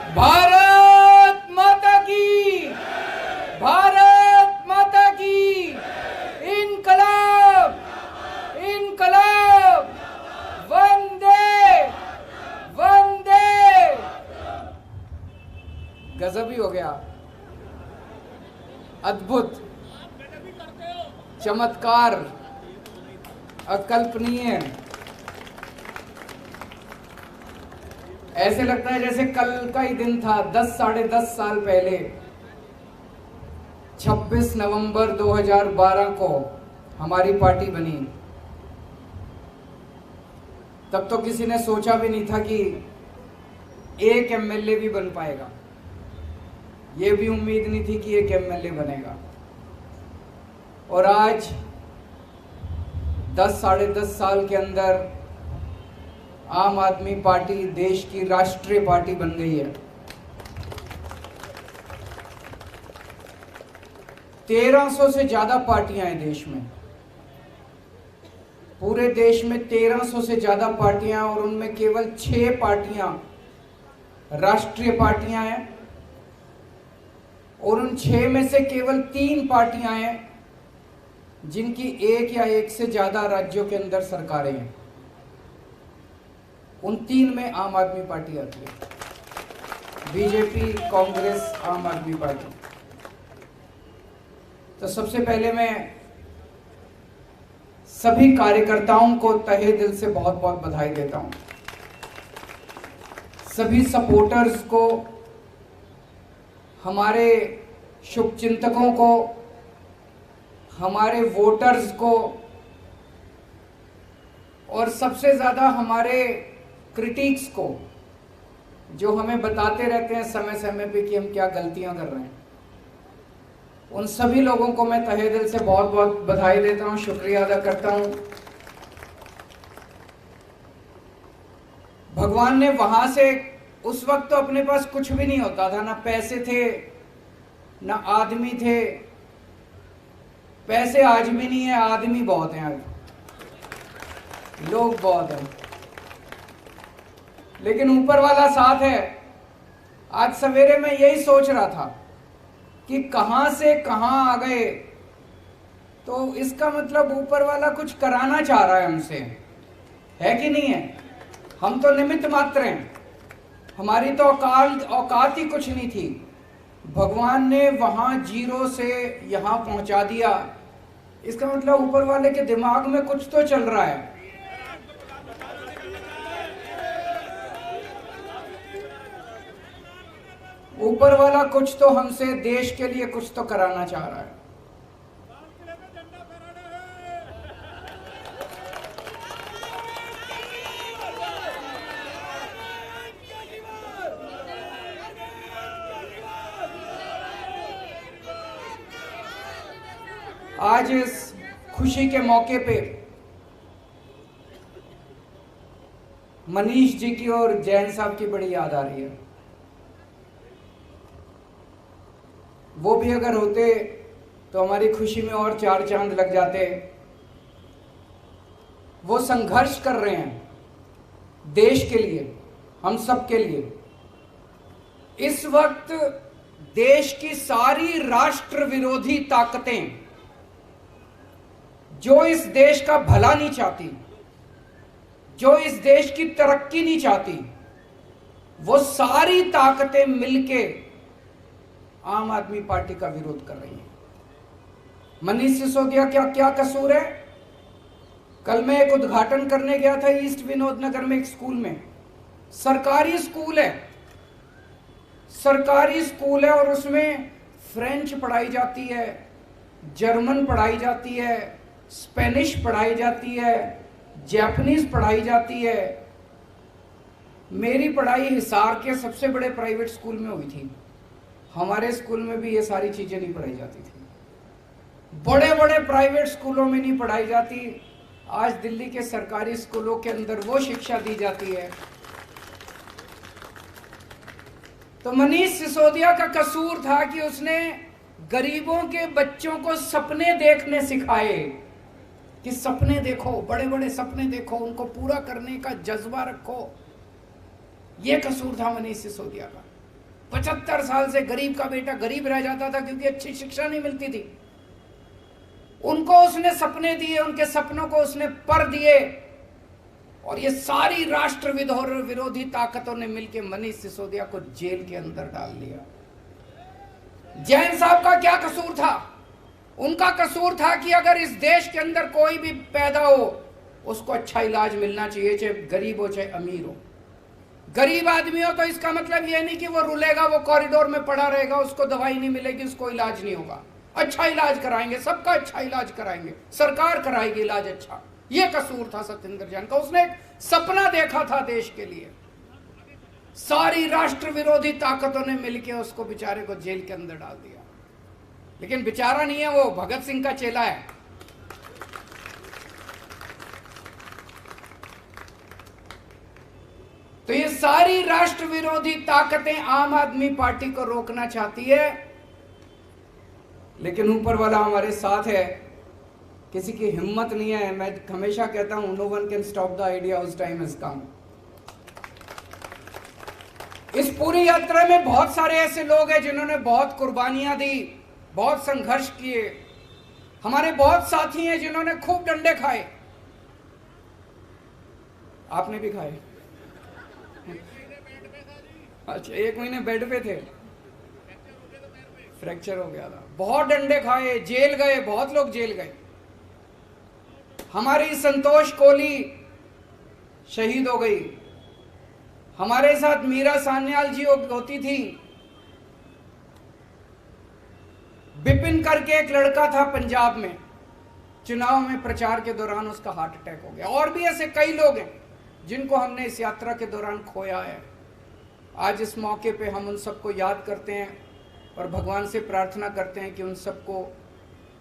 भारत माता की, भारत माता की, इनकलाब, इनकलाब, वंदे वंदे। गजब ही हो गया, अद्भुत, चमत्कार, अकल्पनीय। ऐसे लगता है जैसे कल का ही दिन था। 10-10.5 साल पहले 26 नवंबर 2012 को हमारी पार्टी बनी। तब तो किसी ने सोचा भी नहीं था कि एक एमएलए भी बन पाएगा। ये भी उम्मीद नहीं थी कि एक एमएलए बनेगा। और आज 10-10.5 साल के अंदर आम आदमी पार्टी देश की राष्ट्रीय पार्टी बन गई है। 1300 से ज्यादा पार्टियां हैं देश में। पूरे देश में 1300 से ज्यादा पार्टियां, और उनमें केवल 6 पार्टियां राष्ट्रीय पार्टियां हैं। और उन 6 में से केवल 3 पार्टियां हैं जिनकी एक या एक से ज्यादा राज्यों के अंदर सरकारें हैं। उन 3 में आम आदमी पार्टी आती है, बीजेपी, कांग्रेस, आम आदमी पार्टी। तो सबसे पहले मैं सभी कार्यकर्ताओं को तहे दिल से बहुत बहुत बधाई देता हूं। सभी सपोर्टर्स को, हमारे शुभचिंतकों को, हमारे वोटर्स को, और सबसे ज्यादा हमारे क्रिटिक्स को, जो हमें बताते रहते हैं समय समय पे कि हम क्या गलतियां कर रहे हैं। उन सभी लोगों को मैं तहे दिल से बहुत बहुत बधाई देता हूं, शुक्रिया अदा करता हूं। भगवान ने वहां से, उस वक्त तो अपने पास कुछ भी नहीं होता था, ना पैसे थे ना आदमी थे। पैसे आज भी नहीं है, आदमी बहुत हैं, आज लोग बहुत हैं, लेकिन ऊपर वाला साथ है। आज सवेरे मैं यही सोच रहा था कि कहां से कहां आ गए। तो इसका मतलब ऊपर वाला कुछ कराना चाह रहा है हमसे, है कि नहीं है? हम तो निमित्त मात्र हैं, हमारी तो औकात ही कुछ नहीं थी। भगवान ने वहां जीरो से यहां पहुंचा दिया। इसका मतलब ऊपर वाले के दिमाग में कुछ तो चल रहा है। ऊपर वाला कुछ तो हमसे, देश के लिए कुछ तो कराना चाह रहा है। आज इस खुशी के मौके पे मनीष जी की और जैन साहब की बड़ी याद आ रही है। वो भी अगर होते तो हमारी खुशी में और 4 चांद लग जाते। वो संघर्ष कर रहे हैं देश के लिए, हम सब के लिए। इस वक्त देश की सारी राष्ट्र विरोधी ताकतें, जो इस देश का भला नहीं चाहती, जो इस देश की तरक्की नहीं चाहती, वो सारी ताकतें मिलके आम आदमी पार्टी का विरोध कर रही है। मनीष सिसोदिया क्या क्या कसूर है? कल मैं एक उद्घाटन करने गया था ईस्ट विनोद नगर में, एक स्कूल में। सरकारी स्कूल है, सरकारी स्कूल है, और उसमें फ्रेंच पढ़ाई जाती है, जर्मन पढ़ाई जाती है, स्पेनिश पढ़ाई जाती है, जापानीज पढ़ाई जाती है। मेरी पढ़ाई हिसार के सबसे बड़े प्राइवेट स्कूल में हुई थी। हमारे स्कूल में भी ये सारी चीजें नहीं पढ़ाई जाती थी। बड़े बड़े प्राइवेट स्कूलों में नहीं पढ़ाई जाती। आज दिल्ली के सरकारी स्कूलों के अंदर वो शिक्षा दी जाती है। तो मनीष सिसोदिया का कसूर था कि उसने गरीबों के बच्चों को सपने देखने सिखाए, कि सपने देखो, बड़े बड़े सपने देखो, उनको पूरा करने का जज्बा रखो। यह कसूर था मनीष सिसोदिया का। 75 साल से गरीब का बेटा गरीब रह जाता था क्योंकि अच्छी शिक्षा नहीं मिलती थी। उनको उसने सपने दिए, उनके सपनों को उसने पर दिए, और ये सारी राष्ट्र विरोधी ताकतों ने मिलकर मनीष सिसोदिया को जेल के अंदर डाल दिया। जैन साहब का क्या कसूर था? उनका कसूर था कि अगर इस देश के अंदर कोई भी पैदा हो उसको अच्छा इलाज मिलना चाहिए, चाहे गरीब हो चाहे अमीर हो। गरीब आदमी हो तो इसका मतलब यह नहीं कि वो रुलेगा, वो कॉरिडोर में पड़ा रहेगा, उसको दवाई नहीं मिलेगी, उसको इलाज नहीं होगा। अच्छा इलाज कराएंगे, सबका अच्छा इलाज कराएंगे, सरकार कराएगी इलाज अच्छा। ये कसूर था सत्येंद्र जैन का। उसने एक सपना देखा था देश के लिए। सारी राष्ट्र विरोधी ताकतों ने मिलकर उसको बेचारे को जेल के अंदर डाल दिया। लेकिन बेचारा नहीं है, वो भगत सिंह का चेला है। तो ये सारी राष्ट्र विरोधी ताकतें आम आदमी पार्टी को रोकना चाहती है, लेकिन ऊपर वाला हमारे साथ है। किसी की हिम्मत नहीं है। मैं हमेशा कहता हूं, no one can stop the idea उस टाइम हैज कम। इस पूरी यात्रा में बहुत सारे ऐसे लोग हैं जिन्होंने बहुत कुर्बानियां दी, बहुत संघर्ष किए। हमारे बहुत साथी हैं जिन्होंने खूब डंडे खाए। आपने भी खाए? अच्छा, 1 महीने बेड पे थे, फ्रैक्चर हो गया था। बहुत डंडे खाए, जेल गए, बहुत लोग जेल गए। हमारी संतोष कोहली शहीद हो गई। हमारे साथ मीरा सान्याल जी होती थी। बिपिन करके एक लड़का था पंजाब में, चुनाव में प्रचार के दौरान उसका हार्ट अटैक हो गया। और भी ऐसे कई लोग हैं जिनको हमने इस यात्रा के दौरान खोया है। आज इस मौके पे हम उन सबको याद करते हैं और भगवान से प्रार्थना करते हैं कि उन सबको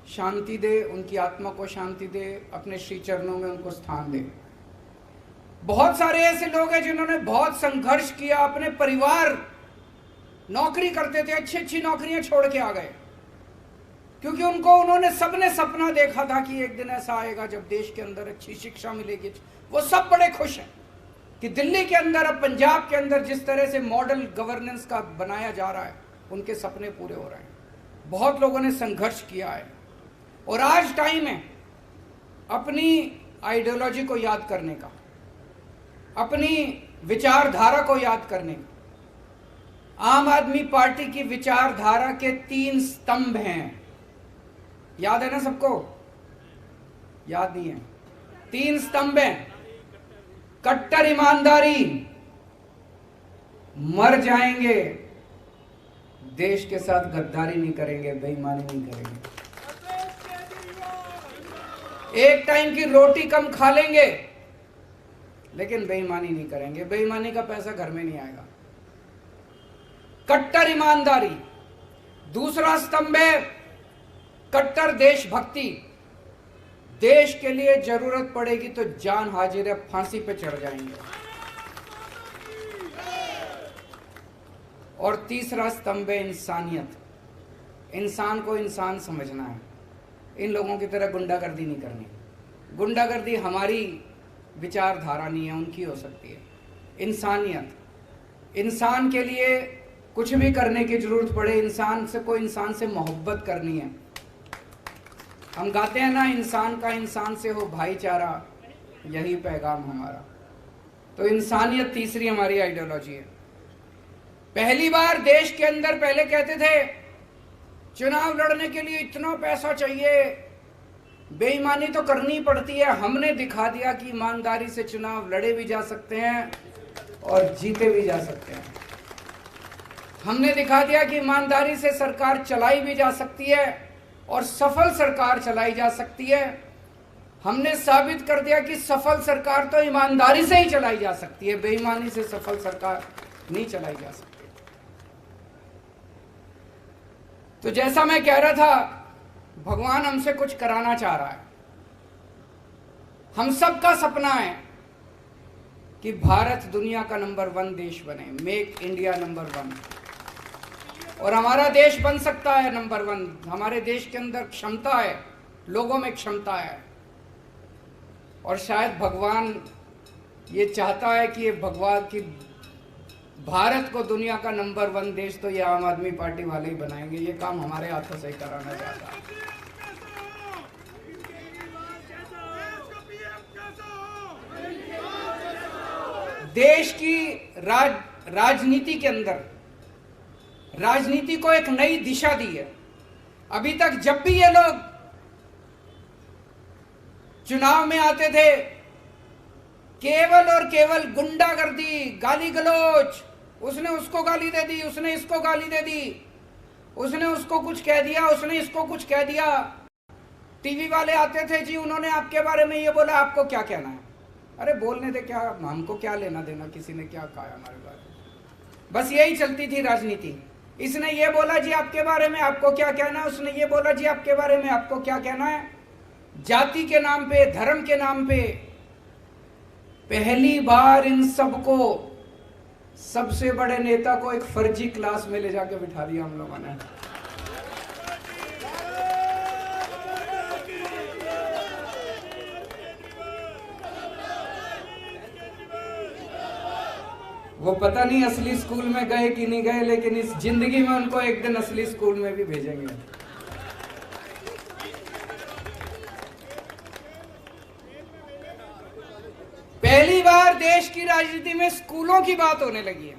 शांति दे, उनकी आत्मा को शांति दे, अपने श्री चरणों में उनको स्थान दे। बहुत सारे ऐसे लोग हैं जिन्होंने बहुत संघर्ष किया। अपने परिवार नौकरी करते थे, अच्छी अच्छी नौकरियां छोड़ के आ गए, क्योंकि उन्होंने सबने सपना देखा था कि एक दिन ऐसा आएगा जब देश के अंदर अच्छी शिक्षा मिलेगी। वो सब बड़े खुश हैं कि दिल्ली के अंदर, अब पंजाब के अंदर जिस तरह से मॉडल गवर्नेंस का बनाया जा रहा है, उनके सपने पूरे हो रहे हैं। बहुत लोगों ने संघर्ष किया है और आज टाइम है अपनी आइडियोलॉजी को याद करने का, अपनी विचारधारा को याद करने का। आम आदमी पार्टी की विचारधारा के 3 स्तंभ हैं। याद है ना सबको? याद नहीं है? 3 स्तंभ हैं। कट्टर ईमानदारी, मर जाएंगे, देश के साथ गद्दारी नहीं करेंगे, बेईमानी नहीं करेंगे, एक टाइम की रोटी कम खा लेंगे लेकिन बेईमानी नहीं करेंगे। बेईमानी का पैसा घर में नहीं आएगा। कट्टर ईमानदारी। दूसरा स्तंभ है कट्टर देशभक्ति। देश के लिए जरूरत पड़ेगी तो जान हाजिर है, फांसी पे चढ़ जाएंगे। और तीसरा स्तंभ है इंसानियत। इंसान को इंसान समझना है। इन लोगों की तरह गुंडागर्दी नहीं करनी। गुंडागर्दी हमारी विचारधारा नहीं है, उनकी हो सकती है। इंसानियत, इंसान के लिए कुछ भी करने की जरूरत पड़े, इंसान से कोई इंसान से मोहब्बत करनी है। हम गाते हैं ना, इंसान का इंसान से हो भाईचारा, यही पैगाम हमारा। तो इंसानियत तीसरी हमारी आइडियोलॉजी है। पहली बार देश के अंदर पहले कहते थे चुनाव लड़ने के लिए इतना पैसा चाहिए, बेईमानी तो करनी पड़ती है। हमने दिखा दिया कि ईमानदारी से चुनाव लड़े भी जा सकते हैं और जीते भी जा सकते हैं। हमने दिखा दिया कि ईमानदारी से सरकार चलाई भी जा सकती है और सफल सरकार चलाई जा सकती है। हमने साबित कर दिया कि सफल सरकार तो ईमानदारी से ही चलाई जा सकती है, बेईमानी से सफल सरकार नहीं चलाई जा सकती। तो जैसा मैं कह रहा था, भगवान हमसे कुछ कराना चाह रहा है। हम सबका सपना है कि भारत दुनिया का नंबर 1 देश बने, मेक इंडिया नंबर 1। और हमारा देश बन सकता है नंबर 1। हमारे देश के अंदर क्षमता है, लोगों में क्षमता है। और शायद भगवान ये चाहता है कि ये भगवान की भारत को दुनिया का नंबर 1 देश तो ये आम आदमी पार्टी वाले ही बनाएंगे। ये काम हमारे हाथों से ही कराना चाहता है। देश की राजनीति के अंदर राजनीति को एक नई दिशा दी है। अभी तक जब भी ये लोग चुनाव में आते थे, केवल और केवल गुंडागर्दी, गाली गलौज, उसने उसको गाली दे दी, उसने इसको गाली दे दी, उसने उसको कुछ कह दिया, उसने इसको कुछ कह दिया। टीवी वाले आते थे, जी उन्होंने आपके बारे में ये बोला, आपको क्या कहना है? अरे बोलने दे, क्या हमको क्या लेना देना किसी ने क्या कहा हमारे बारे में। बस यही चलती थी राजनीति। इसने ये बोला जी आपके बारे में, आपको क्या कहना है? उसने ये बोला जी आपके बारे में, आपको क्या कहना है? जाति के नाम पे, धर्म के नाम पे पहली बार इन सबको, सबसे बड़े नेता को एक फर्जी क्लास में ले जाके बिठा दिया हम लोगों ने। वो पता नहीं असली स्कूल में गए कि नहीं गए, लेकिन इस जिंदगी में उनको एक दिन असली स्कूल में भी भेजेंगे। पहली बार देश की राजनीति में स्कूलों की बात होने लगी है।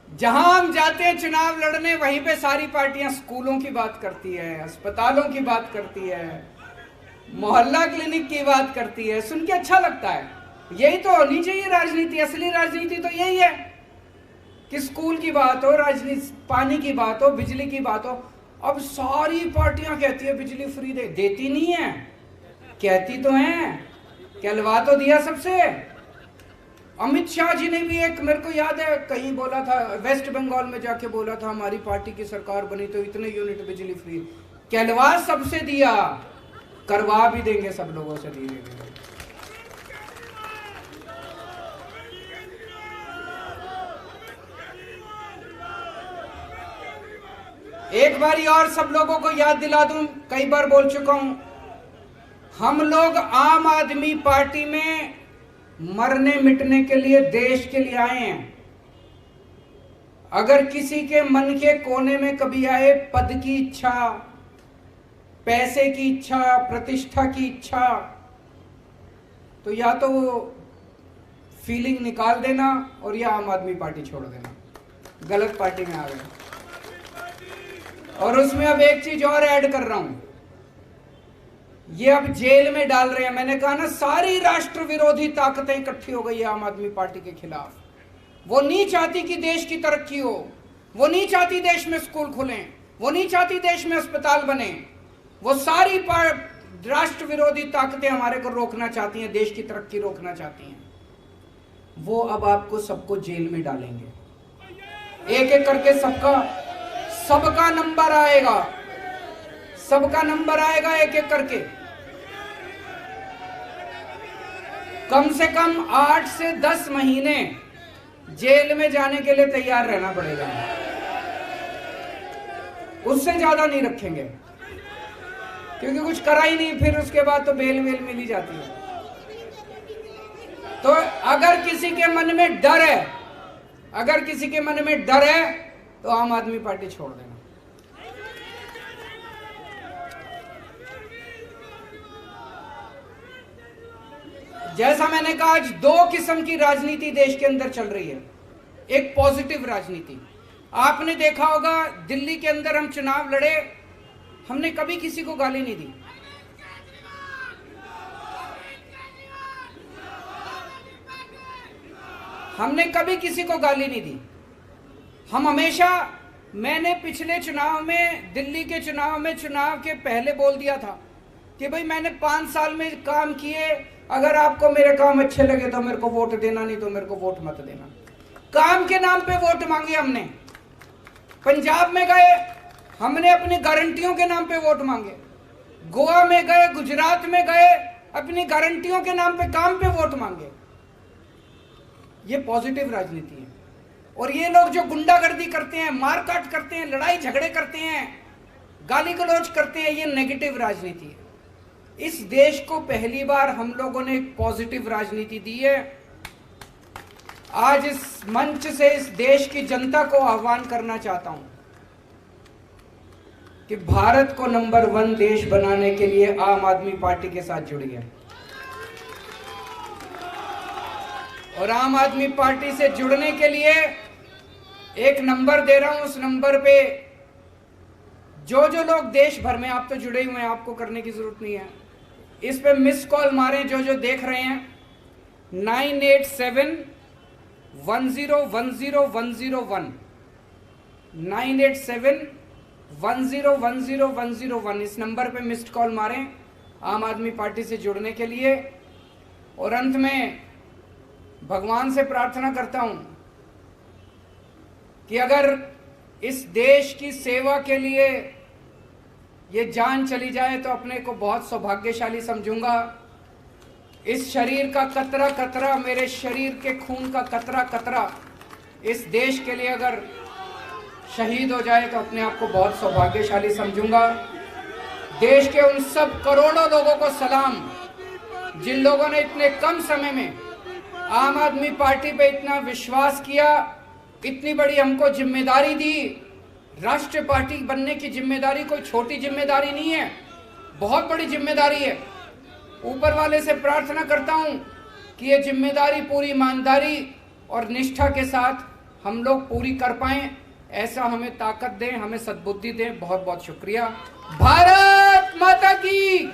जहां हम जाते हैं चुनाव लड़ने, वहीं पे सारी पार्टियां स्कूलों की बात करती है, अस्पतालों की बात करती है, मोहल्ला क्लिनिक की बात करती है। सुन के अच्छा लगता है। यही तो होनी चाहिए राजनीति। असली राजनीति तो यही है कि स्कूल की बात हो, राजनीति, पानी की बात हो, बिजली की बात हो। अब सारी पार्टियां कहती है बिजली फ्री दे, देती नहीं है, कहती तो हैं, कहलवा तो दिया सबसे। अमित शाह जी ने भी एक, मेरे को याद है कहीं बोला था, वेस्ट बंगाल में जाके बोला था हमारी पार्टी की सरकार बनी तो इतने यूनिट बिजली फ्री, कहलवा सबसे दिया, करवा भी देंगे सब लोगों से धीरे धीरे। एक बारी और सब लोगों को याद दिला दूं, कई बार बोल चुका हूं, हम लोग आम आदमी पार्टी में मरने मिटने के लिए, देश के लिए आए हैं। अगर किसी के मन के कोने में कभी आए पद की इच्छा, पैसे की इच्छा, प्रतिष्ठा की इच्छा, तो या तो वो फीलिंग निकाल देना और या आम आदमी पार्टी छोड़ देना। गलत पार्टी में आ गए। और उसमें अब एक चीज और ऐड कर रहा हूं, ये अब जेल में डाल रहे हैं। मैंने कहा ना, सारी राष्ट्र विरोधी ताकतें इकट्ठी हो गई है आम आदमी पार्टी के खिलाफ। वो नहीं चाहती कि देश की तरक्की हो, वो नहीं चाहती देश में स्कूल खुलें, वो नहीं चाहती देश में अस्पताल बने। वो सारी राष्ट्र विरोधी ताकतें हमारे को रोकना चाहती हैं, देश की तरक्की रोकना चाहती हैं। वो अब आपको सबको जेल में डालेंगे, एक एक करके सबका नंबर आएगा, सबका नंबर आएगा एक एक करके। कम से कम 8 से 10 महीने जेल में जाने के लिए तैयार रहना पड़ेगा, उससे ज्यादा नहीं रखेंगे, क्योंकि कुछ करा ही नहीं, फिर उसके बाद तो बेल वेल मिल ही जाती है। तो अगर किसी के मन में डर है, अगर किसी के मन में डर है, तो आम आदमी पार्टी छोड़ देना। जैसा मैंने कहा, आज 2 किस्म की राजनीति देश के अंदर चल रही है। एक पॉजिटिव राजनीति, आपने देखा होगा दिल्ली के अंदर हम चुनाव लड़े, हमने कभी किसी को गाली नहीं दी। हमने कभी किसी को गाली नहीं दी। हम हमेशा, मैंने पिछले चुनाव में, दिल्ली के चुनाव में, चुनाव के पहले बोल दिया था कि भाई मैंने 5 साल में काम किए, अगर आपको मेरे काम अच्छे लगे तो मेरे को वोट देना, नहीं तो मेरे को वोट मत देना। काम के नाम पे वोट मांगे हमने। पंजाब में गए, हमने अपनी गारंटियों के नाम पे वोट मांगे। गोवा में गए, गुजरात में गए, अपनी गारंटियों के नाम पे, काम पे वोट मांगे। ये पॉजिटिव राजनीति है। और ये लोग जो गुंडागर्दी करते हैं, मारकाट करते हैं, लड़ाई झगड़े करते हैं, गाली गलौज करते हैं, ये नेगेटिव राजनीति है। इस देश को पहली बार हम लोगों ने एक पॉजिटिव राजनीति दी है। आज इस मंच से इस देश की जनता को आह्वान करना चाहता हूं कि भारत को नंबर 1 देश बनाने के लिए आम आदमी पार्टी के साथ जुड़िए। और आम आदमी पार्टी से जुड़ने के लिए एक नंबर दे रहा हूं, उस नंबर पे जो जो लोग देश भर में, आप तो जुड़े हुए हैं, आपको करने की जरूरत नहीं है, इस पे मिस कॉल मारें जो जो देख रहे हैं। 9871010101 9871010101 इस नंबर पे मिस्ड कॉल मारें आम आदमी पार्टी से जुड़ने के लिए। और अंत में भगवान से प्रार्थना करता हूं कि अगर इस देश की सेवा के लिए ये जान चली जाए तो अपने को बहुत सौभाग्यशाली समझूंगा। इस शरीर का कतरा कतरा, मेरे शरीर के खून का कतरा कतरा इस देश के लिए अगर शहीद हो जाए तो अपने आप को बहुत सौभाग्यशाली समझूंगा। देश के उन सब करोड़ों लोगों को सलाम जिन लोगों ने इतने कम समय में आम आदमी पार्टी पे इतना विश्वास किया, इतनी बड़ी हमको जिम्मेदारी दी। राष्ट्रीय पार्टी बनने की जिम्मेदारी कोई छोटी जिम्मेदारी नहीं है, बहुत बड़ी जिम्मेदारी है। ऊपर वाले से प्रार्थना करता हूं कि ये जिम्मेदारी पूरी ईमानदारी और निष्ठा के साथ हम लोग पूरी कर पाएं, ऐसा हमें ताकत दें, हमें सद्बुद्धि दें। बहुत बहुत शुक्रिया। भारत माता की।